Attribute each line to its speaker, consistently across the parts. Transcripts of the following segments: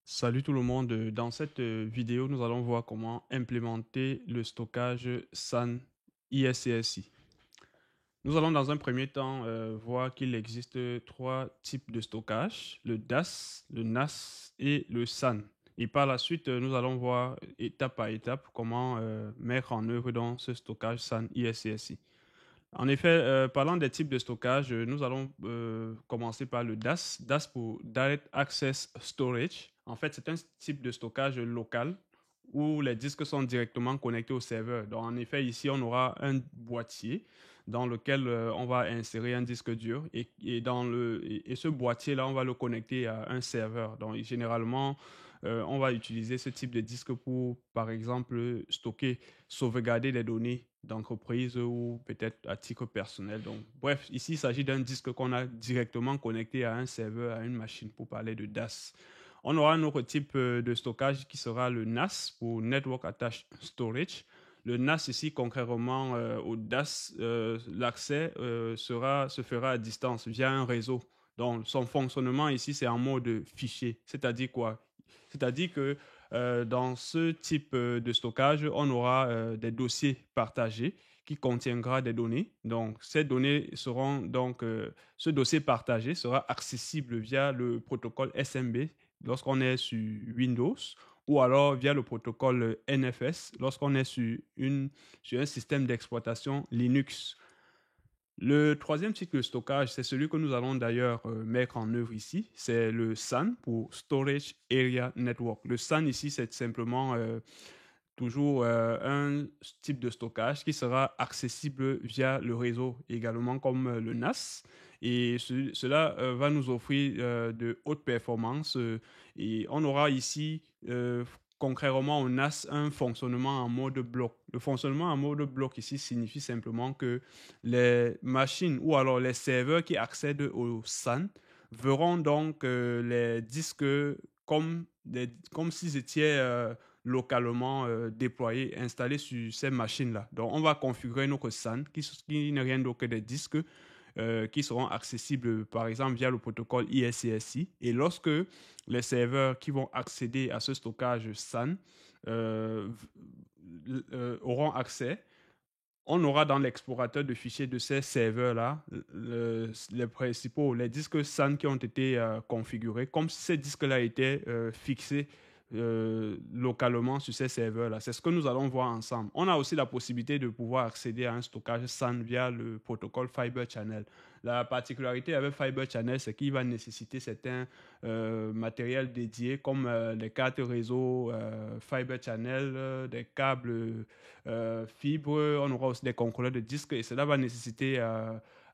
Speaker 1: Salut tout le monde. Dans cette vidéo, nous allons voir comment implémenter le stockage SAN ISCSI. Nous allons dans un premier temps voir qu'il existe trois types de stockage, le DAS, le NAS et le SAN. Et par la suite, nous allons voir étape par étape comment mettre en œuvre dans ce stockage SAN ISCSI. En effet, parlant des types de stockage, nous allons commencer par le DAS. DAS pour Direct Access Storage. En fait, c'est un type de stockage local où les disques sont directement connectés au serveur. Donc, en effet, ici, on aura un boîtier dans lequel on va insérer un disque dur et ce boîtier-là, on va le connecter à un serveur. Donc, généralement, on va utiliser ce type de disque pour, par exemple, stocker, sauvegarder les données d'entreprise ou peut-être à titre personnel. Donc, bref, ici, il s'agit d'un disque qu'on a directement connecté à un serveur, à une machine, pour parler de DAS. On aura un autre type de stockage qui sera le NAS pour Network Attached Storage. Le NAS ici, concrètement au DAS, l'accès se fera à distance via un réseau. Donc, son fonctionnement ici, c'est en mode fichier. C'est-à-dire quoi? C'est-à-dire que dans ce type de stockage, on aura des dossiers partagés qui contiendra des données. Donc, ces données seront ce dossier partagé sera accessible via le protocole SMB lorsqu'on est sur Windows ou alors via le protocole NFS lorsqu'on est sur un système d'exploitation Linux. Le troisième type de stockage, c'est celui que nous allons d'ailleurs mettre en œuvre ici. C'est le SAN pour Storage Area Network. Le SAN ici, c'est simplement toujours un type de stockage qui sera accessible via le réseau également comme le NAS. Et cela va nous offrir de hautes performances. Et on aura ici concrètement au NAS un fonctionnement en mode bloc. Le fonctionnement en mode bloc ici signifie simplement que les machines ou alors les serveurs qui accèdent au SAN verront donc les disques comme s'ils étaient localement déployés, installés sur ces machines-là. Donc, on va configurer notre SAN qui n'est rien d'autre que des disques qui seront accessibles, par exemple, via le protocole ISCSI. Et lorsque les serveurs qui vont accéder à ce stockage SAN euh, auront accès, on aura dans l'explorateur de fichiers de ces serveurs-là les disques SAN qui ont été configurés, comme si ces disques-là étaient fixés localement sur ces serveurs-là. C'est ce que nous allons voir ensemble. On a aussi la possibilité de pouvoir accéder à un stockage SAN via le protocole Fiber Channel. La particularité avec Fiber Channel, c'est qu'il va nécessiter certains matériels dédiés comme les cartes réseau Fiber Channel, des câbles fibre, on aura aussi des contrôleurs de disques et cela va nécessiter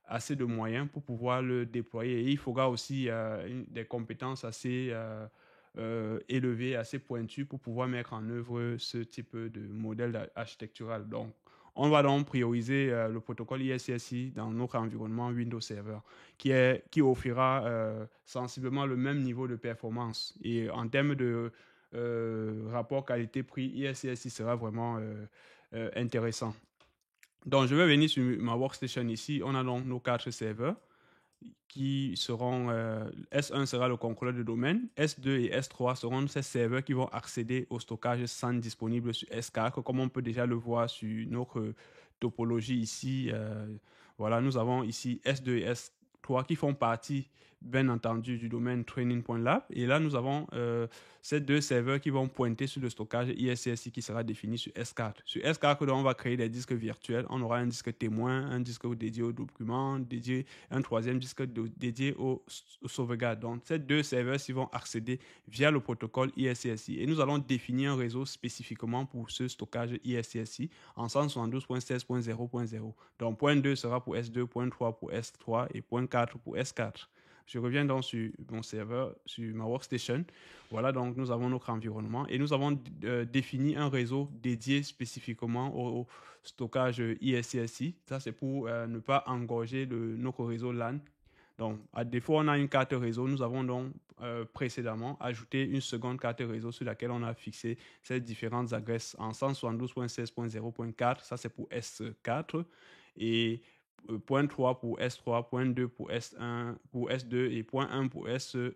Speaker 1: assez de moyens pour pouvoir le déployer. Et il faudra aussi des compétences assez élevées, assez pointues pour pouvoir mettre en œuvre ce type de modèle architectural. Donc, on va donc prioriser le protocole ISCSI dans notre environnement Windows Server, qui offrira sensiblement le même niveau de performance. Et en termes de rapport qualité-prix, ISCSI sera vraiment intéressant. Donc, je vais venir sur ma workstation ici. On a donc nos quatre serveurs qui seront, S1 sera le contrôleur de domaine, S2 et S3 seront ces serveurs qui vont accéder au stockage SAN disponible sur S4, comme on peut déjà le voir sur notre topologie ici. Voilà, nous avons ici S2 et S3 qui font partie, bien entendu, du domaine training.lab. Et là, nous avons ces deux serveurs qui vont pointer sur le stockage ISCSI qui sera défini sur S4. Sur S4, donc, on va créer des disques virtuels. On aura un disque témoin, un disque dédié aux documents, un troisième disque dédié aux sauvegardes. Donc, ces deux serveurs s'y vont accéder via le protocole ISCSI. Et nous allons définir un réseau spécifiquement pour ce stockage ISCSI en 172.16.0.0. Donc, point 2 sera pour S2, point 3 pour S3 et point 4 pour S4. Je reviens donc sur mon serveur, sur ma workstation. Voilà, donc nous avons notre environnement et nous avons défini un réseau dédié spécifiquement au stockage ISCSI. Ça, c'est pour ne pas engorger notre réseau LAN. Donc, à défaut, on a une carte réseau. Nous avons donc précédemment ajouté une seconde carte réseau sur laquelle on a fixé ces différentes adresses en 172.16.0.4. Ça, c'est pour S4. Et point 3 pour S3, point 2 pour S1, pour S2 et point 1 pour S1.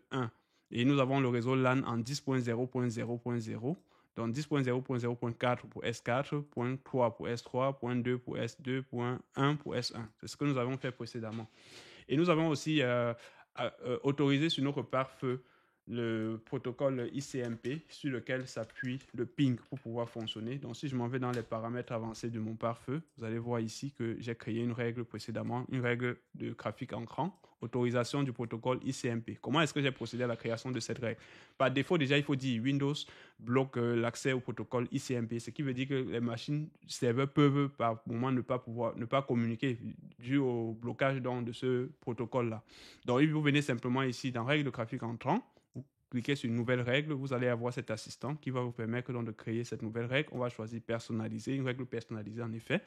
Speaker 1: Et nous avons le réseau LAN en 10.0.0.0. Donc 10.0.0.4 pour S4, .3 pour S3, .2 pour S2, .1 pour S1. C'est ce que nous avons fait précédemment. Et nous avons aussi autorisé sur notre pare-feu le protocole ICMP sur lequel s'appuie le ping pour pouvoir fonctionner. Donc, si je m'en vais dans les paramètres avancés de mon pare-feu, vous allez voir ici que j'ai créé une règle précédemment, une règle de graphique en cran, autorisation du protocole ICMP. Comment est-ce que j'ai procédé à la création de cette règle? Par défaut, déjà, il faut dire Windows bloque l'accès au protocole ICMP, ce qui veut dire que les machines serveurs peuvent par moment ne pas communiquer dû au blocage de ce protocole-là. Donc, vous venez simplement ici dans règle de graphique entrant, vous cliquez sur une nouvelle règle, vous allez avoir cet assistant qui va vous permettre donc de créer cette nouvelle règle. On va choisir personnaliser, une règle personnalisée en effet.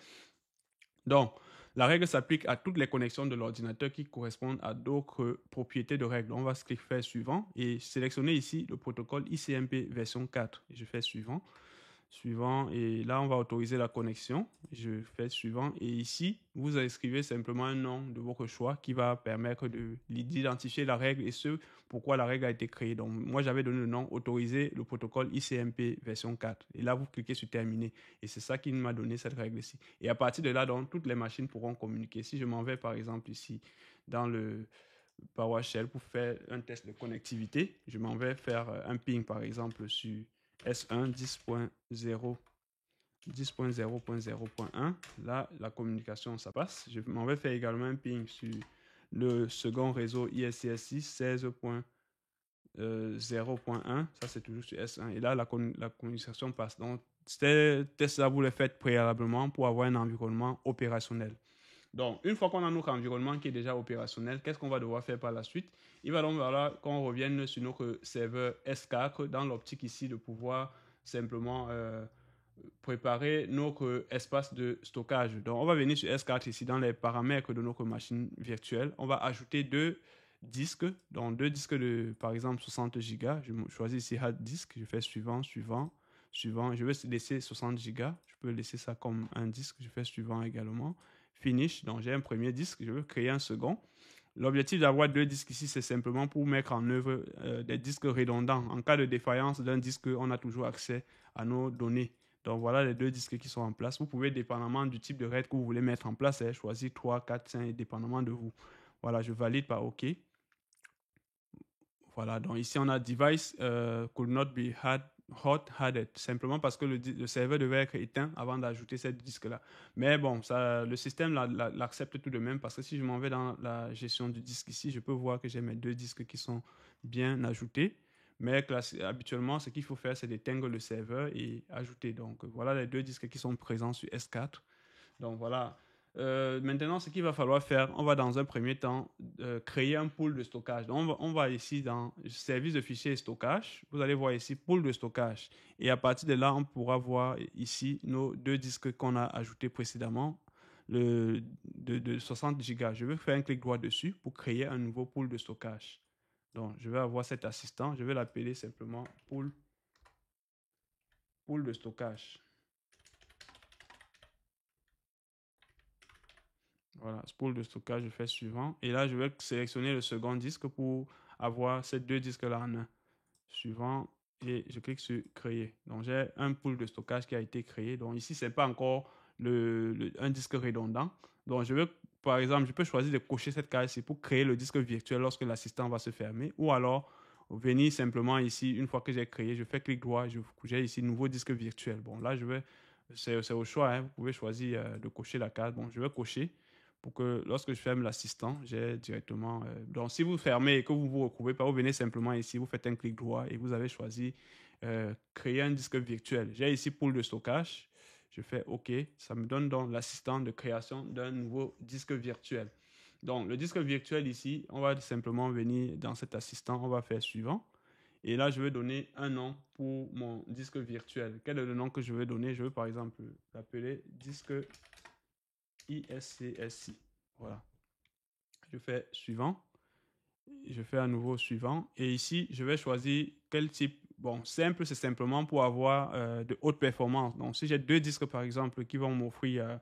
Speaker 1: Donc, la règle s'applique à toutes les connexions de l'ordinateur qui correspondent à d'autres propriétés de règles. On va cliquer faire suivant et sélectionner ici le protocole ICMP version 4. Je fais suivant. Suivant, et là on va autoriser la connexion. Je fais suivant, et ici vous inscrivez simplement un nom de votre choix qui va permettre d'identifier la règle et ce pourquoi la règle a été créée. Donc moi j'avais donné le nom autoriser le protocole ICMP version 4, et là vous cliquez sur terminer, et c'est ça qui m'a donné cette règle ici. Et à partir de là, donc toutes les machines pourront communiquer. Si je m'en vais par exemple ici dans le PowerShell pour faire un test de connectivité, je m'en vais faire un ping par exemple sur S1 10.0 10.0.0.1. Là, la communication, ça passe. Je m'en vais faire également un ping sur le second réseau ISCSI 16.0.1. Ça, c'est toujours sur S1. Et là, la communication passe. Donc, ces tests-là, vous les faites préalablement pour avoir un environnement opérationnel. Donc, une fois qu'on a notre environnement qui est déjà opérationnel, qu'est-ce qu'on va devoir faire par la suite? Il va donc falloir qu'on revienne sur notre serveur S4 dans l'optique ici de pouvoir simplement préparer notre espace de stockage. Donc, on va venir sur S4 ici dans les paramètres de notre machine virtuelle. On va ajouter deux disques, donc deux disques de, par exemple, 60 Go. Je choisis ici hard disk, je fais suivant, suivant, suivant. Je vais laisser 60 Go. Je peux laisser ça comme un disque, je fais suivant également. Finish, donc j'ai un premier disque, je veux créer un second. L'objectif d'avoir deux disques ici, c'est simplement pour mettre en œuvre des disques redondants. En cas de défaillance d'un disque, on a toujours accès à nos données. Donc voilà les deux disques qui sont en place. Vous pouvez, dépendamment du type de RAID que vous voulez mettre en place, choisir 3, 4, 5, dépendamment de vous. Voilà, je valide par OK. Voilà, donc ici on a device could not be hot-headed, simplement parce que le serveur devait être éteint avant d'ajouter ce disque-là. Mais bon, ça, le système l'accepte tout de même, parce que si je m'en vais dans la gestion du disque ici, je peux voir que j'ai mes deux disques qui sont bien ajoutés. Mais habituellement, ce qu'il faut faire, c'est d'éteindre le serveur et ajouter. Donc voilà les deux disques qui sont présents sur S4. Donc voilà. Maintenant, ce qu'il va falloir faire, on va dans un premier temps créer un pool de stockage. Donc, on va ici dans service de fichiers et stockage. Vous allez voir ici pool de stockage. Et à partir de là, on pourra voir ici nos deux disques qu'on a ajoutés précédemment, de 60 Go. Je vais faire un clic droit dessus pour créer un nouveau pool de stockage. Donc, je vais avoir cet assistant. Je vais l'appeler simplement pool de stockage. Voilà, pool de stockage, je fais suivant. Et là, je vais sélectionner le second disque pour avoir ces deux disques-là en un. Suivant, et je clique sur créer. Donc, j'ai un pool de stockage qui a été créé. Donc, ici, ce n'est pas encore un disque redondant. Donc, par exemple, je peux choisir de cocher cette case ici pour créer le disque virtuel lorsque l'assistant va se fermer. Ou alors, venir simplement ici, une fois que j'ai créé, je fais clic droit, j'ai ici nouveau disque virtuel. Bon, là, c'est au choix, hein, vous pouvez choisir de cocher la case. Bon, je vais cocher pour que lorsque je ferme l'assistant, j'ai directement... donc, si vous fermez et que vous ne vous retrouvez pas, vous venez simplement ici, vous faites un clic droit et vous avez choisi créer un disque virtuel. J'ai ici pool de stockage. Je fais OK. Ça me donne donc l'assistant de création d'un nouveau disque virtuel. Donc, le disque virtuel ici, on va simplement venir dans cet assistant, on va faire suivant. Et là, je vais donner un nom pour mon disque virtuel. Quel est le nom que je vais donner? Je veux par exemple l'appeler disque ISCSI. Voilà. Je fais suivant. Je fais à nouveau suivant. Et ici, je vais choisir quel type. Bon, simple, c'est simplement pour avoir de haute performance. Donc, si j'ai deux disques, par exemple, qui vont m'offrir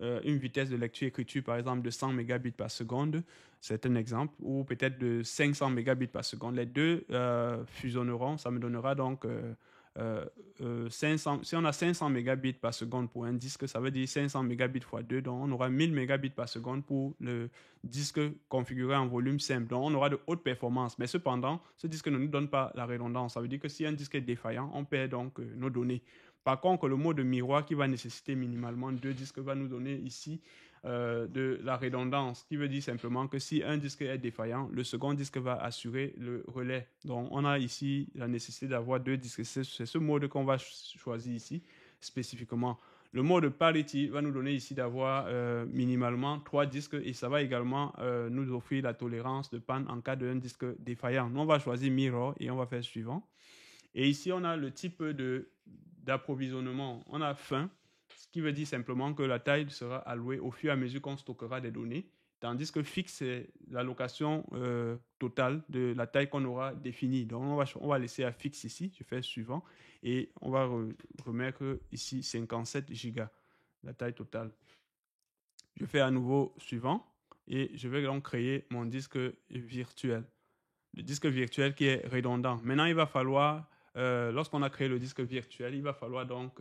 Speaker 1: une vitesse de lecture-écriture, par exemple, de 100 mégabits par seconde, c'est un exemple, ou peut-être de 500 mégabits par seconde. Les deux fusionneront, ça me donnera donc 500. Si on a 500 mégabits par seconde pour un disque, ça veut dire 500 mégabits fois 2, donc on aura 1000 mégabits par seconde pour le disque configuré en volume simple. Donc on aura de hautes performances, mais cependant, ce disque ne nous donne pas la redondance. Ça veut dire que si un disque est défaillant, on perd donc nos données. Par contre, le mode miroir qui va nécessiter minimalement deux disques va nous donner ici de la redondance, qui veut dire simplement que si un disque est défaillant, le second disque va assurer le relais. Donc, on a ici la nécessité d'avoir deux disques. C'est ce mode qu'on va choisir ici spécifiquement. Le mode parity va nous donner ici d'avoir minimalement trois disques et ça va également nous offrir la tolérance de panne en cas d'un disque défaillant. Nous, on va choisir mirror et on va faire suivant. Et ici, on a le type d'approvisionnement. On a fin, ce qui veut dire simplement que la taille sera allouée au fur et à mesure qu'on stockera des données, tandis que fixe, c'est l'allocation totale de la taille qu'on aura définie. Donc, on va laisser à fixe ici, je fais suivant, et on va remettre ici 57 Go, la taille totale. Je fais à nouveau suivant, et je vais donc créer mon disque virtuel. Le disque virtuel qui est redondant. Maintenant, il va falloir, lorsqu'on a créé le disque virtuel, il va falloir donc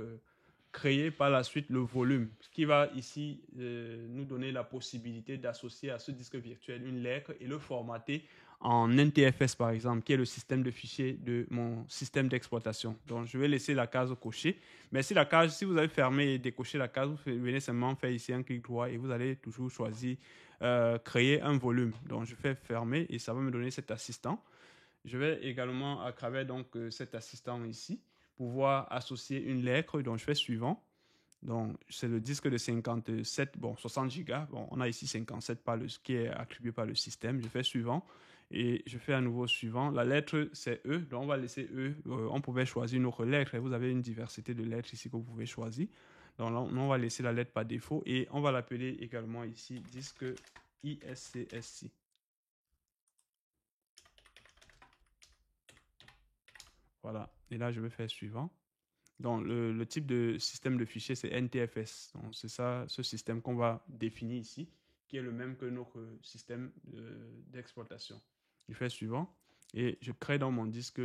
Speaker 1: créer par la suite le volume, ce qui va ici nous donner la possibilité d'associer à ce disque virtuel une lettre et le formater en NTFS par exemple, qui est le système de fichiers de mon système d'exploitation. Donc je vais laisser la case cochée, mais si vous avez fermé et décoché la case, vous venez simplement faire ici un clic droit et vous allez toujours choisir créer un volume. Donc je fais fermer et ça va me donner cet assistant. Je vais également à travers donc cet assistant ici pouvoir associer une lettre. Donc je fais suivant. Donc c'est le disque de 57, bon 60 Go. Bon, on a ici 57 par qui est attribué par le système. Je fais suivant et je fais à nouveau suivant. La lettre c'est E, donc on va laisser E. On pouvait choisir une autre lettre. Vous avez une diversité de lettres ici que vous pouvez choisir. Donc là, on va laisser la lettre par défaut et on va l'appeler également ici disque ISCSI. Voilà. Et là, je vais faire suivant. Donc, le type de système de fichier, c'est NTFS. Donc, c'est ça, ce système qu'on va définir ici, qui est le même que notre système d'exploitation. Je fais suivant. Et je crée dans mon disque,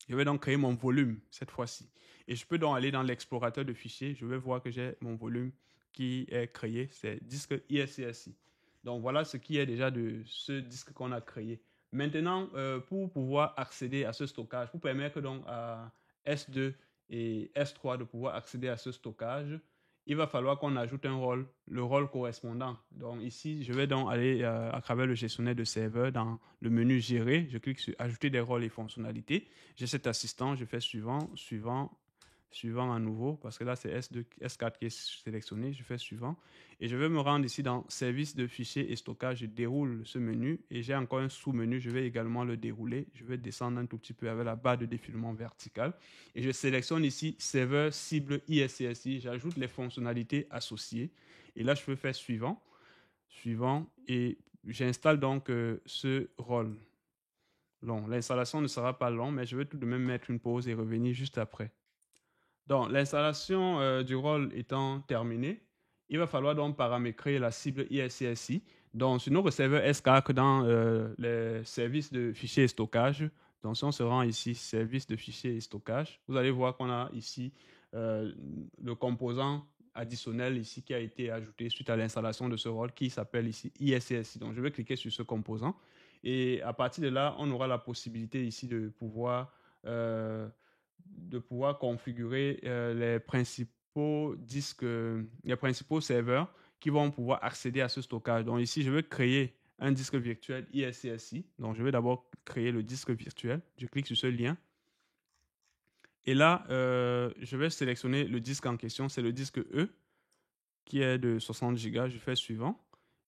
Speaker 1: je vais donc créer mon volume cette fois-ci. Et je peux donc aller dans l'explorateur de fichiers. Je vais voir que j'ai mon volume qui est créé. C'est disque ISCSI. Donc, voilà ce qui est déjà de ce disque qu'on a créé. Maintenant, pour pouvoir accéder à ce stockage, pour permettre donc à S2 et S3 de pouvoir accéder à ce stockage, il va falloir qu'on ajoute un rôle, le rôle correspondant. Donc ici, je vais donc aller à travers le gestionnaire de serveur dans le menu gérer. Je clique sur ajouter des rôles et fonctionnalités. J'ai cet assistant, je fais suivant, suivant, suivant à nouveau, parce que là c'est S2, S4 qui est sélectionné. Je fais suivant. Et je vais me rendre ici dans service de fichiers et stockage. Je déroule ce menu et j'ai encore un sous-menu. Je vais également le dérouler. Je vais descendre un tout petit peu avec la barre de défilement verticale. Et je sélectionne ici serveur cible ISCSI. J'ajoute les fonctionnalités associées. Et là, je peux faire suivant, suivant. Et j'installe donc ce rôle. Long. L'installation ne sera pas longue, mais je vais tout de même mettre une pause et revenir juste après. Donc, l'installation du rôle étant terminée, il va falloir donc paramétrer la cible ISCSI. Donc, sur notre serveur SCARC dans les services de fichiers et stockage, donc si on se rend ici, services de fichiers et stockage, vous allez voir qu'on a ici le composant additionnel ici qui a été ajouté suite à l'installation de ce rôle qui s'appelle ici ISCSI. Donc, je vais cliquer sur ce composant et à partir de là, on aura la possibilité ici de pouvoir configurer les principaux disques, les principaux serveurs qui vont pouvoir accéder à ce stockage. Donc ici, je vais créer un disque virtuel ISCSI. Donc je vais d'abord créer le disque virtuel. Je clique sur ce lien. Et là, je vais sélectionner le disque en question. C'est le disque E qui est de 60 Go. Je fais suivant.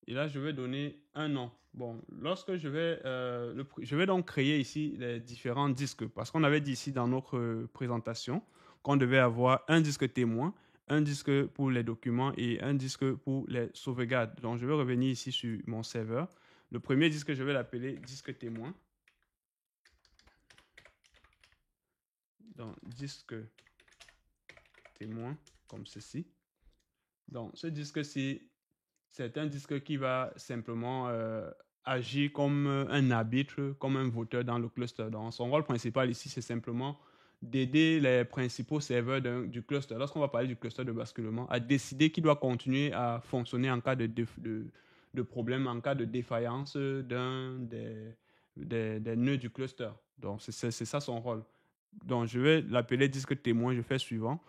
Speaker 1: Et là, je vais donner un nom. Bon, lorsque je vais donc créer ici les différents disques, parce qu'on avait dit ici dans notre présentation qu'on devait avoir un disque témoin, un disque pour les documents et un disque pour les sauvegardes. Donc, je vais revenir ici sur mon serveur. Le premier disque, je vais l'appeler disque témoin. Donc, disque témoin, comme ceci. Donc, ce disque-ci, c'est un disque qui va simplement agir comme un arbitre, comme un voteur dans le cluster. Donc, son rôle principal ici, c'est simplement d'aider les principaux serveurs du cluster, lorsqu'on va parler du cluster de basculement, à décider qui doit continuer à fonctionner en cas de problème, en cas de défaillance d'un des nœuds du cluster. Donc, c'est ça son rôle. Donc, je vais l'appeler disque témoin. Je fais suivant.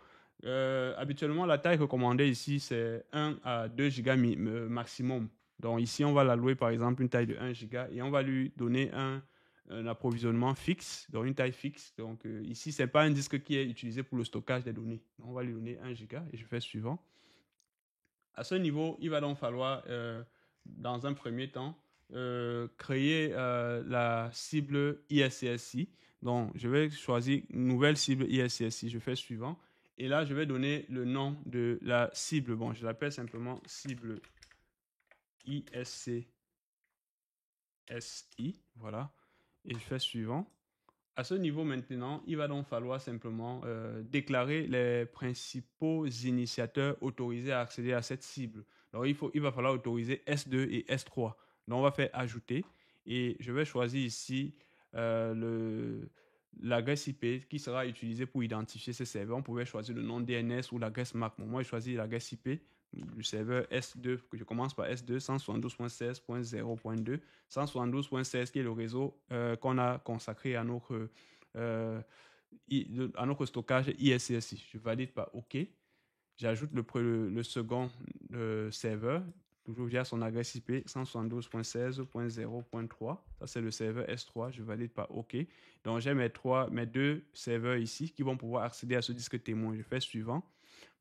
Speaker 1: Habituellement, la taille recommandée ici, c'est 1 à 2 gigas maximum. Donc ici, on va l'allouer par exemple une taille de 1 giga et on va lui donner un approvisionnement fixe, donc une taille fixe. Donc ici, ce n'est pas un disque qui est utilisé pour le stockage des données. Donc, on va lui donner 1 giga et je fais suivant. À ce niveau, il va donc falloir, dans un premier temps, créer la cible ISCSI. Donc, je vais choisir une nouvelle cible ISCSI. Je fais suivant. Et là, je vais donner le nom de la cible. Bon, je l'appelle simplement cible ISCSI. Voilà. Et je fais suivant. À ce niveau maintenant, il va donc falloir simplement déclarer les principaux initiateurs autorisés à accéder à cette cible. Donc, il va falloir autoriser S2 et S3. Donc, on va faire ajouter et je vais choisir ici l'adresse IP qui sera utilisée pour identifier ces serveurs. On pouvait choisir le nom DNS ou l'adresse MAC. Bon, moi, je choisis l'adresse IP du serveur S2, que je commence par S2, 172.16.0.2, 172.16 qui est le réseau qu'on a consacré à euh, notre stockage ISCSI. Je valide par OK. J'ajoute le second serveur, toujours via son adresse IP 172.16.0.3. Ça, c'est le serveur S3. Je valide par OK. Donc, j'ai mes deux serveurs ici qui vont pouvoir accéder à ce disque témoin. Je fais suivant.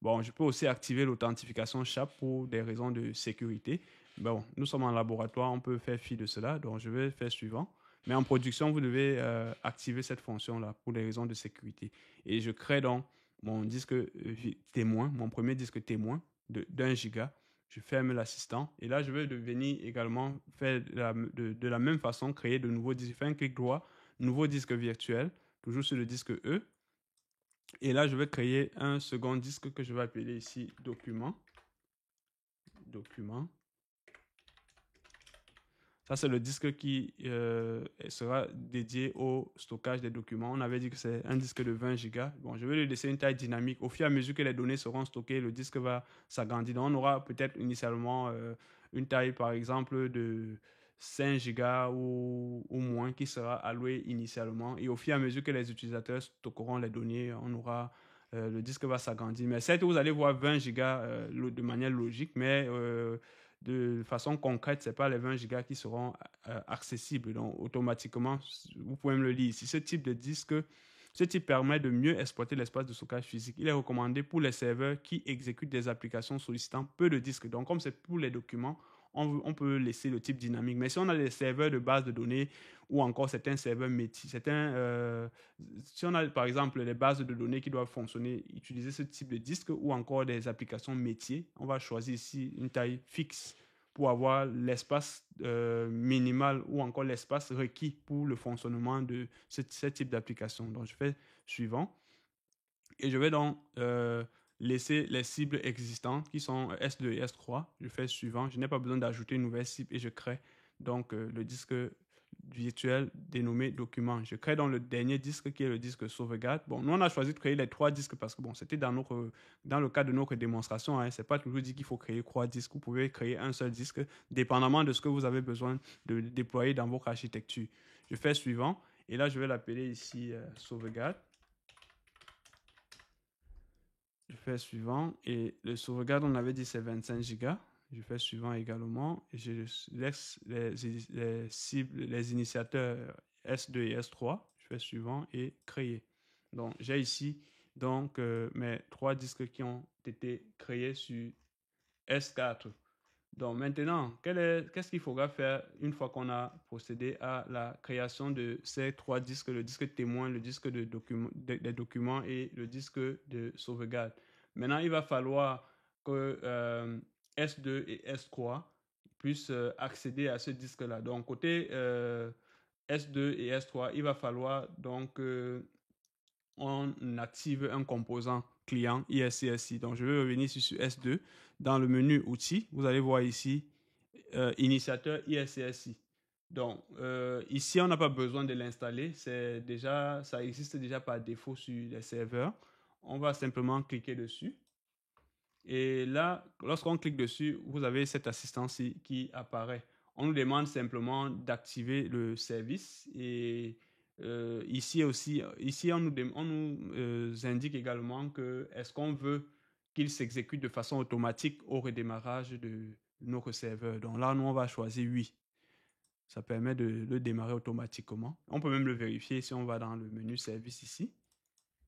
Speaker 1: Bon, je peux aussi activer l'authentification SHA pour des raisons de sécurité. Bon, nous sommes en laboratoire, on peut faire fi de cela. Donc, je vais faire suivant. Mais en production, vous devez activer cette fonction-là pour des raisons de sécurité. Et je crée donc mon disque témoin, mon premier disque témoin d'1 giga. Je ferme l'assistant. Et là, je vais venir également faire de la même façon, créer de nouveaux disques. Je fais un clic droit, nouveau disque virtuel, toujours sur le disque E. Et là, je vais créer un second disque que je vais appeler ici document. Document. Ça, c'est le disque qui sera dédié au stockage des documents. On avait dit que c'est un disque de 20 gigas. Bon, je vais lui laisser une taille dynamique. Au fur et à mesure que les données seront stockées, le disque va s'agrandir. Donc, on aura peut-être initialement une taille, par exemple, de 5 gigas ou moins qui sera allouée initialement. Et au fur et à mesure que les utilisateurs stockeront les données, on aura le disque va s'agrandir. Mais certes, vous allez voir 20 gigas de manière logique, mais de façon concrète, ce n'est pas les 20 gigas qui seront accessibles. Donc, automatiquement, vous pouvez me le lire ici. Ce type permet de mieux exploiter l'espace de stockage physique. Il est recommandé pour les serveurs qui exécutent des applications sollicitant peu de disques. Donc, comme c'est pour les documents, on peut laisser le type dynamique. Mais si on a des serveurs de base de données ou encore certains serveurs métiers, si on a par exemple les bases de données qui doivent fonctionner, utiliser ce type de disque ou encore des applications métiers, on va choisir ici une taille fixe pour avoir l'espace minimal ou encore l'espace requis pour le fonctionnement de ce type d'application. Donc, je fais suivant. Et je vais donc laisser les cibles existantes qui sont S2 et S3. Je fais suivant. Je n'ai pas besoin d'ajouter une nouvelle cible et je crée donc le disque virtuel dénommé document. Je crée donc le dernier disque qui est le disque sauvegarde. Bon, nous on a choisi de créer les 3 disques parce que bon, c'était dans le cadre de notre démonstration. Hein, c'est pas toujours dit qu'il faut créer 3 disques. Vous pouvez créer un seul disque dépendamment de ce que vous avez besoin de déployer dans votre architecture. Je fais suivant et là je vais l'appeler ici sauvegarde. Je fais suivant et le sauvegarde, on avait dit c'est 25 gigas. Je fais suivant également et je laisse les cibles, les initiateurs S2 et S3. Je fais suivant et créer. Donc j'ai ici donc mes 3 disques qui ont été créés sur S4. Donc maintenant, qu'est-ce qu'il faudra faire une fois qu'on a procédé à la création de ces 3 disques, le disque témoin, le disque des documents et le disque de sauvegarde. Maintenant, il va falloir que S2 et S3 puissent accéder à ce disque-là. Donc, côté S2 et S3, il va falloir donc on active un composant client ISCSI. Donc, je vais revenir ici sur S2. Dans le menu outils, vous allez voir ici initiateur ISCSI. Donc, ici, on n'a pas besoin de l'installer. Ça existe déjà par défaut sur les serveurs. On va simplement cliquer dessus. Et là, lorsqu'on clique dessus, vous avez cette assistance qui apparaît. On nous demande simplement d'activer le service. Et ici aussi, on nous indique également que est-ce qu'on veut qu'il s'exécute de façon automatique au redémarrage de notre serveur. Donc là, nous, on va choisir oui. Ça permet de le démarrer automatiquement. On peut même le vérifier si on va dans le menu service ici.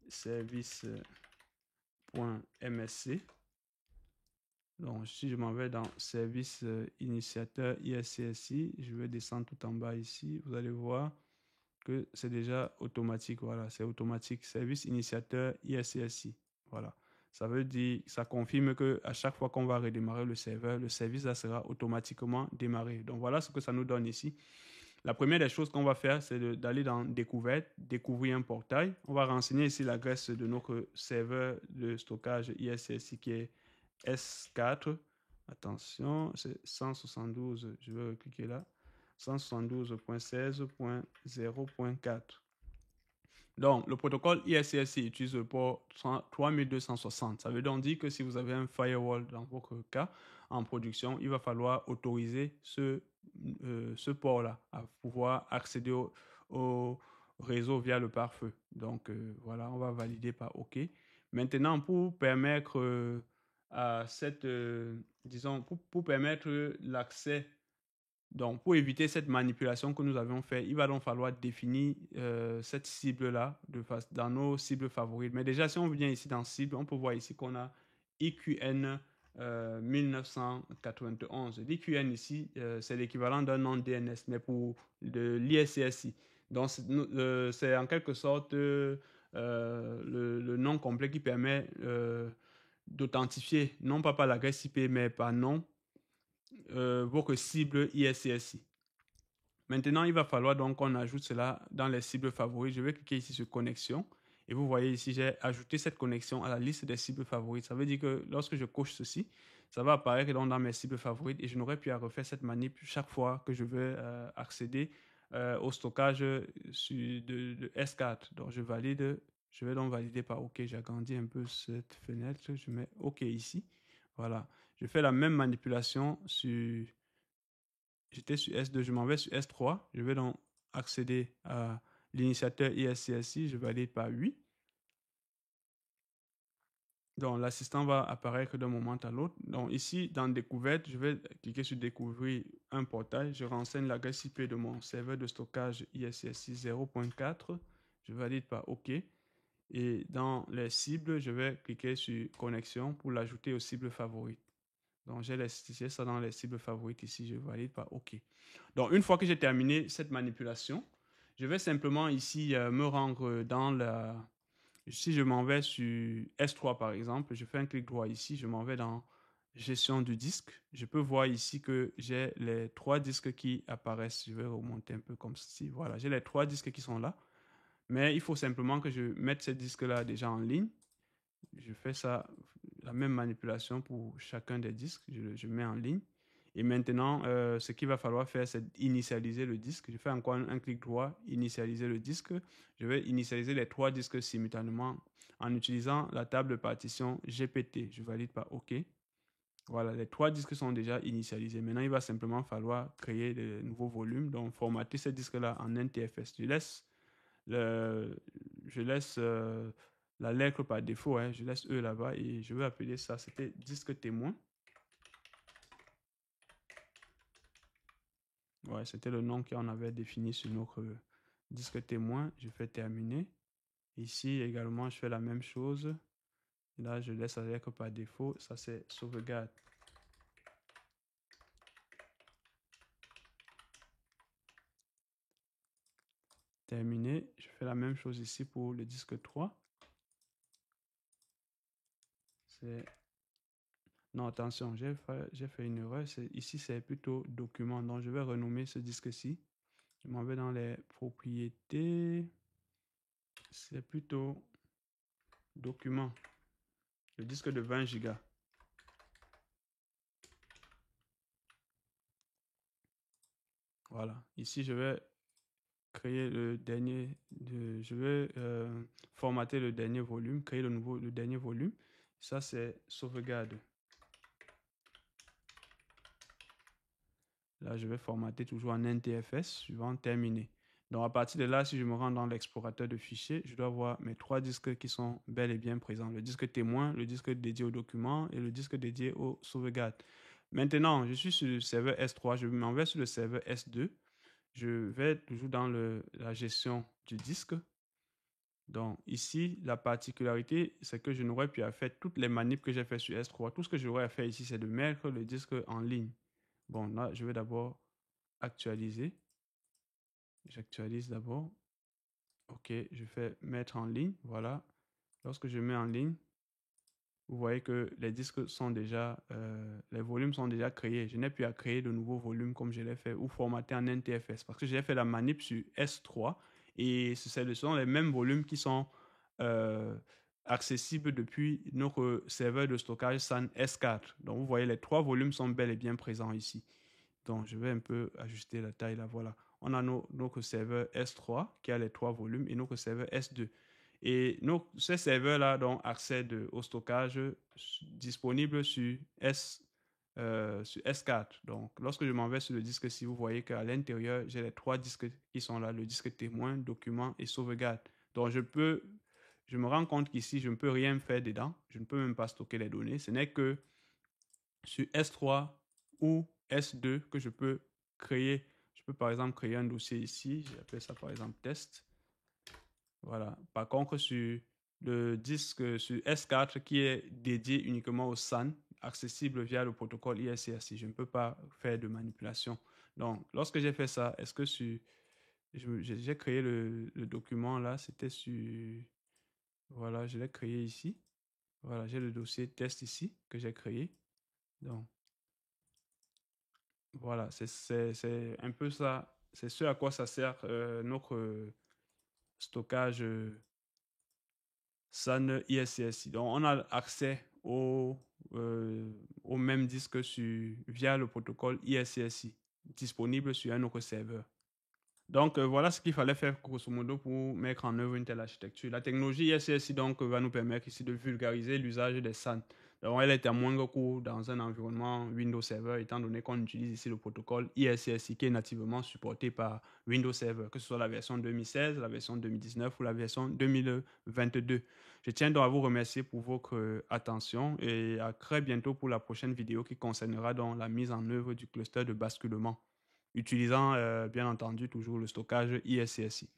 Speaker 1: Service.msc. Donc, si je m'en vais dans service initiateur ISCSI, je vais descendre tout en bas ici. Vous allez voir que c'est déjà automatique. Voilà, c'est automatique. Service initiateur ISCSI. Voilà. Ça veut dire, ça confirme que à chaque fois qu'on va redémarrer le serveur, le service là sera automatiquement démarré. Donc, voilà ce que ça nous donne ici. La première des choses qu'on va faire, c'est d'aller dans découverte, découvrir un portail. On va renseigner ici l'adresse de notre serveur de stockage ISCSI qui est S4. Attention, c'est 172, je vais cliquer là. 172.16.0.4. Donc, le protocole ISCSI utilise le port 3260. Ça veut donc dire que si vous avez un firewall dans votre cas en production, il va falloir autoriser ce port-là à pouvoir accéder au réseau via le pare-feu. Donc, voilà, on va valider par OK. Maintenant, pour permettre à cette, disons, pour permettre l'accès. Donc, pour éviter cette manipulation que nous avions fait, il va donc falloir définir cette cible-là dans nos cibles favorites. Mais déjà, si on vient ici dans cible, on peut voir ici qu'on a IQN 1991. L'IQN ici, c'est l'équivalent d'un nom DNS, mais pour de l'ISCSI. Donc, c'est en quelque sorte le nom complet qui permet d'authentifier, non pas par l'adresse IP, mais par nom, votre cible ISCSI. Maintenant, il va falloir donc qu'on ajoute cela dans les cibles favorites. Je vais cliquer ici sur connexion. Et vous voyez ici, j'ai ajouté cette connexion à la liste des cibles favorites. Ça veut dire que lorsque je coche ceci, ça va apparaître dans mes cibles favorites et je n'aurai plus à refaire cette manip chaque fois que je veux accéder au stockage de S4. Donc, je vais donc valider par OK. J'agrandis un peu cette fenêtre. Je mets OK ici. Voilà. Je fais la même manipulation sur... J'étais sur S2, je m'en vais sur S3. Je vais donc accéder à l'initiateur ISCSI. Je valide par oui. Donc, l'assistant va apparaître d'un moment à l'autre. Donc, ici, dans découverte, je vais cliquer sur découvrir un portail. Je renseigne l'adresse IP de mon serveur de stockage ISCSI 0.4. Je valide par OK. Et dans les cibles, je vais cliquer sur connexion pour l'ajouter aux cibles favorites. Donc, j'ai ça dans les cibles favorites ici. Je valide par OK. Donc, une fois que j'ai terminé cette manipulation, je vais simplement ici me rendre dans la... Si je m'en vais sur S3 par exemple, je fais un clic droit ici, je m'en vais dans gestion du disque. Je peux voir ici que j'ai les 3 disques qui apparaissent. Je vais remonter un peu comme ceci. Voilà, j'ai les 3 disques qui sont là. Mais il faut simplement que je mette ces disques-là déjà en ligne. Je fais ça, la même manipulation pour chacun des disques. Je mets en ligne. Et maintenant, ce qu'il va falloir faire, c'est initialiser le disque. Je fais encore un clic droit, initialiser le disque. Je vais initialiser les 3 disques simultanément en utilisant la table de partition GPT. Je valide par OK. Voilà, les 3 disques sont déjà initialisés. Maintenant, il va simplement falloir créer de nouveaux volumes. Donc, formater ces disques-là en NTFS. Je laisse la lettre par défaut. Je laisse E là-bas et je vais appeler ça. C'était disque témoin. Ouais, c'était le nom qu'on avait défini sur notre disque témoin. Je fais terminer. Ici également, je fais la même chose. Là, je laisse la lettre par défaut. Ça, c'est sauvegarde. Terminé. Je fais la même chose ici pour le disque 3. Non, attention, j'ai fait une erreur. Ici, c'est plutôt document. Donc, je vais renommer ce disque-ci. Je m'en vais dans les propriétés. C'est plutôt document, le disque de 20 Go. Voilà, ici je vais créer le dernier, je vais formater le dernier volume, créer le dernier volume. Ça c'est sauvegarde. Là je vais formater toujours en NTFS, suivant terminé. Donc à partir de là, si je me rends dans l'explorateur de fichiers, je dois voir mes 3 disques qui sont bel et bien présents. Le disque témoin, le disque dédié au document et le disque dédié aux sauvegardes. Maintenant, je suis sur le serveur S3, je m'en vais sur le serveur S2. Je vais toujours dans la gestion du disque. Donc ici, la particularité, c'est que je n'aurais plus à faire toutes les manips que j'ai fait sur S3. Tout ce que j'aurais à faire ici, c'est de mettre le disque en ligne. Bon, là, je vais d'abord actualiser. J'actualise d'abord. OK, je fais mettre en ligne. Voilà. Lorsque je mets en ligne, vous voyez que les disques sont déjà, les volumes sont déjà créés. Je n'ai plus à créer de nouveaux volumes comme je l'ai fait ou formater en NTFS parce que j'ai fait la manip sur S3 et ce sont les mêmes volumes qui sont accessibles depuis notre serveur de stockage SAN S4. Donc vous voyez, les 3 volumes sont bel et bien présents ici. Donc je vais un peu ajuster la taille là, voilà. On a notre serveur S3 qui a les 3 volumes et notre serveur S2. Et ces serveurs-là accèdent au stockage disponible sur S4. Donc, lorsque je m'en vais sur le disque, si vous voyez qu'à l'intérieur, j'ai les 3 disques qui sont là, le disque témoin, document et sauvegarde. Donc, je me rends compte qu'ici, je ne peux rien faire dedans. Je ne peux même pas stocker les données. Ce n'est que sur S3 ou S2 que je peux créer. Je peux par exemple créer un dossier ici. J'appelle ça par exemple test. Voilà. Par contre, sur le disque, sur S4 qui est dédié uniquement au SAN, accessible via le protocole ISCSI, je ne peux pas faire de manipulation. Donc, lorsque j'ai fait ça, est-ce que j'ai créé le document là, c'était sur, voilà, je l'ai créé ici. Voilà, j'ai le dossier test ici que j'ai créé. Donc, voilà, c'est un peu ça. C'est ce à quoi ça sert notre stockage SAN ISCSI. Donc, on a accès au même disque via le protocole ISCSI disponible sur un autre serveur. Donc, voilà ce qu'il fallait faire grosso modo pour mettre en œuvre une telle architecture. La technologie ISCSI donc, va nous permettre ici de vulgariser l'usage des SAN. Donc, elle est à moindre coût dans un environnement Windows Server, étant donné qu'on utilise ici le protocole ISCSI qui est nativement supporté par Windows Server, que ce soit la version 2016, la version 2019 ou la version 2022. Je tiens donc à vous remercier pour votre attention et à très bientôt pour la prochaine vidéo qui concernera donc la mise en œuvre du cluster de basculement utilisant bien entendu toujours le stockage ISCSI.